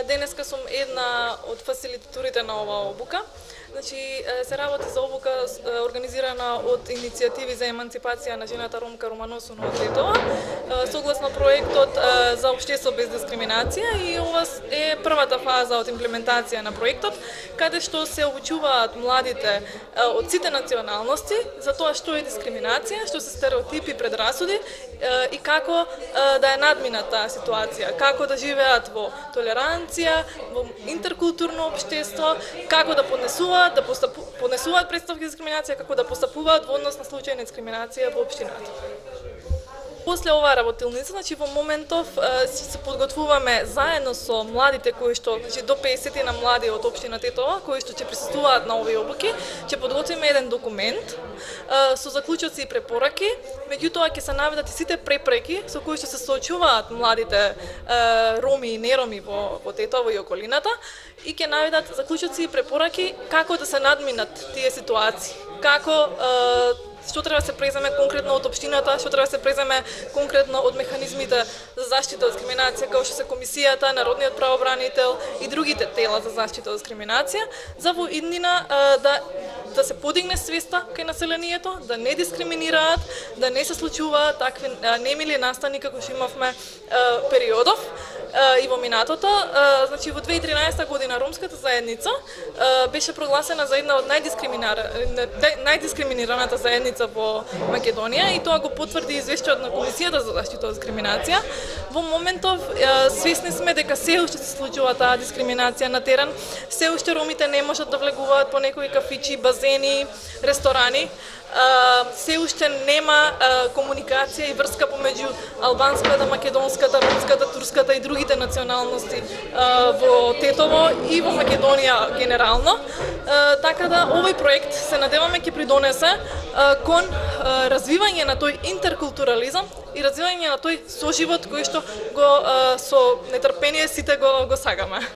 Денеска сум една од фасилитаторите на оваа обука. Значи, се работи за обука организирана од иницијативи за еманципација на жената ромка Романосуно од Тетова, согласно проектот за општество без дискриминација, и ова е првата фаза од имплементација на проектот, каде што се обучуваат младите од сите националности за тоа што е дискриминација, што се стереотипи, предрасуди и како да е надминат таа ситуација, како да живеат во толеранција, во интеркултурно општество, како да понесуваат представки за дискриминација, како да постапуваат во однос на случај на дискриминација во општината. После оваа работилница, значи во моментов се подготвуваме заедно со младите кои што, значи до 50 на млади од општина Тетова кои што ќе присуствуваат на овие обуки, ќе подготвиме еден документ со заклучоци и препораки, меѓутоа ќе се наведат и сите препреки со кои што се соочуваат младите роми и нероми во Тетово и околината, и ќе наведат заклучоци и препораки како да се надминат тие ситуации, како што треба да се преземе конкретно од општината, што треба да се преземе конкретно од механизмите за заштита од дискриминација, како што се комисијата, народниот правобранител и другите тела за заштита од дискриминација, за во иднина да се подигне свеста кај населението, да не дискриминираат, да не се случуваат такви немили настани како што имавме периодов и во минатото. Значи во 2013 година ромската заедница беше прогласена за една од најдискриминираната заедница во Македонија, и тоа го потврди извештајот на Комисијата за заштита од дискриминација. Во моментов свесни сме дека се уште се случува таа дискриминација на терен, се уште ромите не можат да влегуваат по некои кафичи, базени, ресторани. Се уште нема комуникација и врска помеѓу албанската, македонската, ромската, турската и другите националности во Тетово и во Македонија генерално. Така да овој проект се надеваме ќе придонесе кон развивање на тој интеркултурализам и развивање на тој соживот кој што го со нетрпение сите го сагаме.